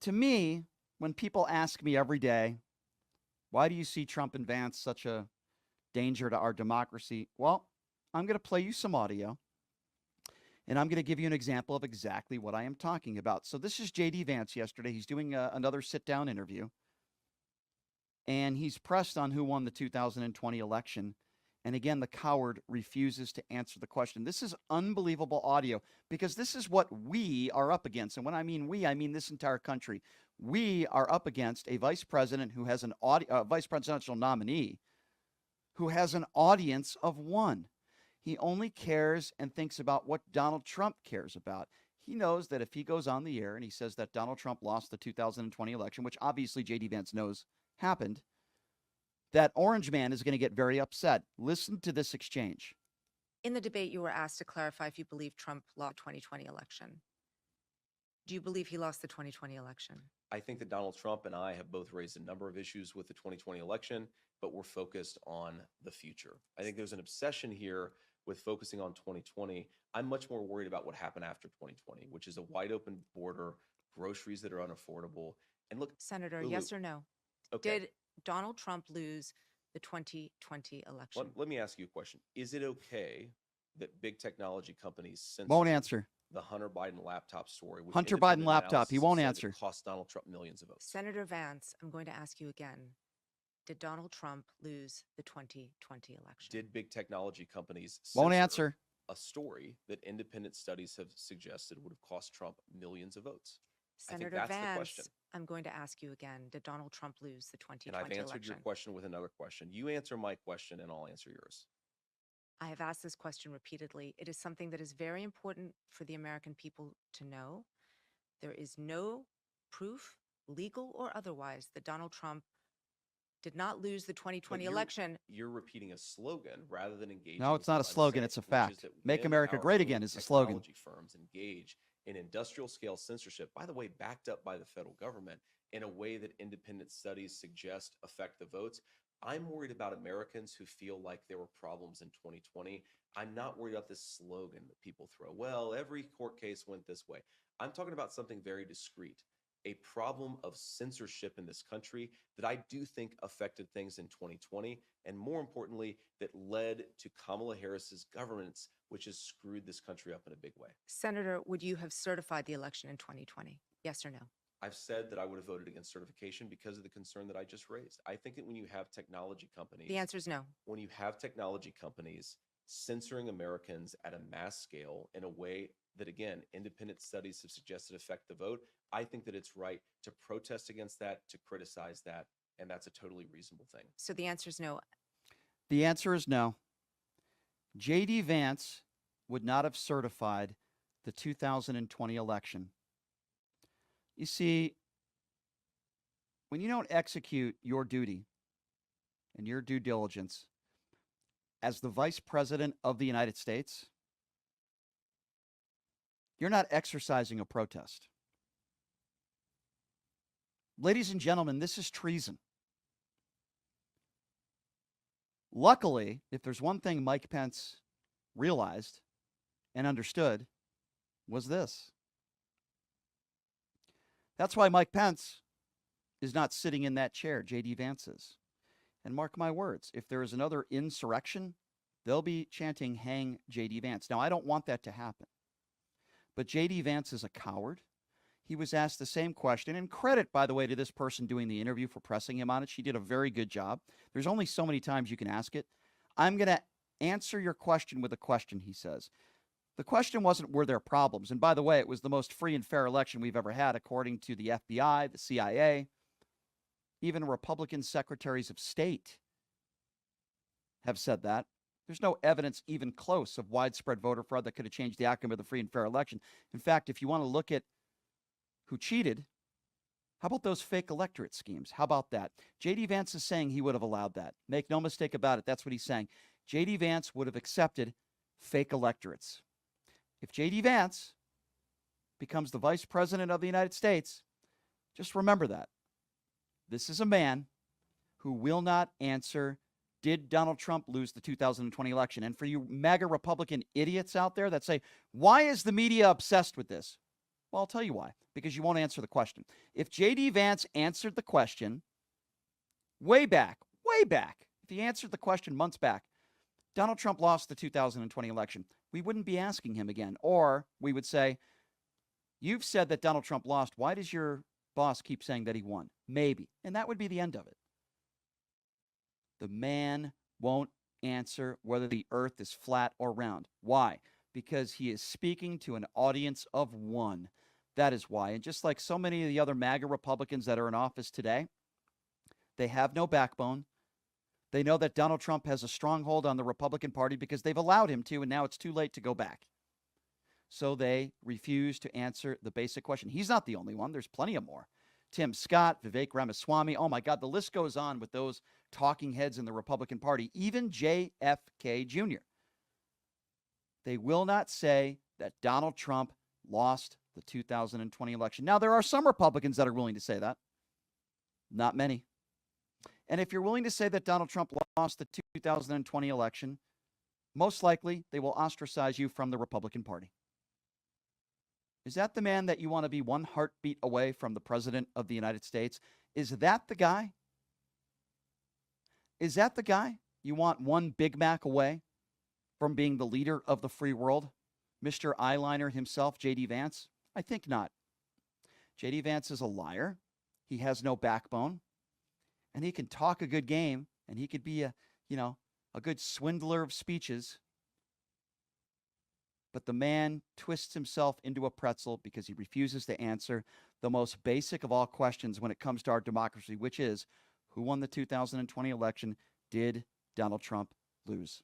To me, when people ask me every day, why do you see Trump and Vance such a danger to our democracy? Well, I'm going to play you some audio and I'm going to give you an example of exactly what I am talking about. So, this is JD Vance yesterday. He's doing another sit down interview and he's pressed on who won the 2020 election. And again, the coward refuses to answer the question. This is unbelievable audio because this is what we are up against. And when I mean we, I mean this entire country. We are up against a vice president who has vice presidential nominee who has an audience of one. He only cares and thinks about what Donald Trump cares about. He knows that if he goes on the air and he says that Donald Trump lost the 2020 election, which obviously JD Vance knows happened, that orange man is going to get very upset. Listen to this exchange. In the debate, you were asked to clarify if you believe Trump lost the 2020 election. Do you believe he lost the 2020 election? I think that Donald Trump and I have both raised a number of issues with the 2020 election, but we're focused on the future. I think there's an obsession here with focusing on 2020. I'm much more worried about what happened after 2020, which is a wide open border, groceries that are unaffordable. And look, Senator, Lulu, yes or no? okay. Did Donald Trump lose the 2020 election? Let me ask you a question. Is it okay that big technology companies censor Won't answer. the Hunter Biden laptop story? Which Hunter Biden independent laptop. He won't analysis said answer. it cost Donald Trump millions of votes. Senator Vance, I'm going to ask you again. Did Donald Trump lose the 2020 election? Did big technology companies Won't censor answer. a story that independent studies have suggested would have cost Trump millions of votes? Senator I think that's the Vance, question. I'm going to ask you again. Did Donald Trump lose the 2020 And I've answered election? your question with another question. You answer my question and I'll answer yours. I have asked this question repeatedly. It is something that is very important for the American people to know. There is no proof, legal or otherwise, that Donald Trump did not lose the 2020 election. You're repeating a slogan rather than engaging. No, it's not a with what I'm slogan. saying, It's a which is fact. that Make when America our great big again is a slogan. Technology firms engage in industrial scale censorship, by the way, backed up by the federal government in a way that independent studies suggest affect the votes. I'm worried about Americans who feel like there were problems in 2020. I'm not worried about this slogan that people throw. Well, every court case went this way. I'm talking about something very discrete, a problem of censorship in this country that I do think affected things in 2020, and more importantly, that led to Kamala Harris's governance, which has screwed this country up in a big way. Senator, would you have certified the election in 2020? Yes or no? I've said that I would have voted against certification because of the concern that I just raised. I think that when you have technology companies, The answer is no. when you have technology companies censoring Americans at a mass scale in a way that, again, independent studies have suggested affect the vote, I think that it's right to protest against that, to criticize that, and that's a totally reasonable thing. So the answer is no. The answer is no. JD Vance would not have certified the 2020 election. You see, when you don't execute your duty and your due diligence as the vice president of the United States, you're not exercising a protest. Ladies and gentlemen, this is treason. Luckily, if there's one thing Mike Pence realized and understood, was this. That's why Mike Pence is not sitting in that chair, JD Vance is. And mark my words, if there is another insurrection, they'll be chanting, hang JD Vance. Now, I don't want that to happen. But JD Vance is a coward. He was asked the same question, and credit, by the way, to this person doing the interview for pressing him on it. She did a very good job. There's only so many times you can ask it. I'm going to answer your question with a question, he says. The question wasn't, were there problems? And by the way, it was the most free and fair election we've ever had, according to the FBI, the CIA, even Republican secretaries of state have said that. There's no evidence even close of widespread voter fraud that could have changed the outcome of the free and fair election. In fact, if you want to look at who cheated, how about those fake electorate schemes? How about that? J.D. Vance is saying he would have allowed that. Make no mistake about it. That's what he's saying. J.D. Vance would have accepted fake electorates. If J.D. Vance becomes the vice president of the United States, just remember that. This is a man who will not answer, did Donald Trump lose the 2020 election? And for you MAGA Republican idiots out there that say, why is the media obsessed with this? Well, I'll tell you why. Because you won't answer the question. If JD Vance answered the question way back, if he answered the question months back, Donald Trump lost the 2020 election, we wouldn't be asking him again. Or we would say, you've said that Donald Trump lost. Why does your boss keep saying that he won? Maybe. And that would be the end of it. The man won't answer whether the earth is flat or round. Why? Because he is speaking to an audience of one. That is why. And just like so many of the other MAGA Republicans that are in office today, they have no backbone. They know that Donald Trump has a stronghold on the Republican Party because they've allowed him to, and now it's too late to go back. So they refuse to answer the basic question. He's not the only one. There's plenty of more. Tim Scott, Vivek Ramaswamy. Oh, my God, the list goes on with those talking heads in the Republican Party, even JFK Jr. They will not say that Donald Trump lost the 2020 election. Now, there are some Republicans that are willing to say that. Not many. And if you're willing to say that Donald Trump lost the 2020 election, most likely they will ostracize you from the Republican Party. Is that the man that you want to be one heartbeat away from the president of the United States? Is that the guy? Is that the guy you want one Big Mac away from being the leader of the free world? Mr. Eyeliner himself, JD Vance? I think not. JD Vance is a liar. He has no backbone. And he can talk a good game, and he could be a good swindler of speeches. But the man twists himself into a pretzel because he refuses to answer the most basic of all questions when it comes to our democracy, which is, who won the 2020 election? Did Donald Trump lose?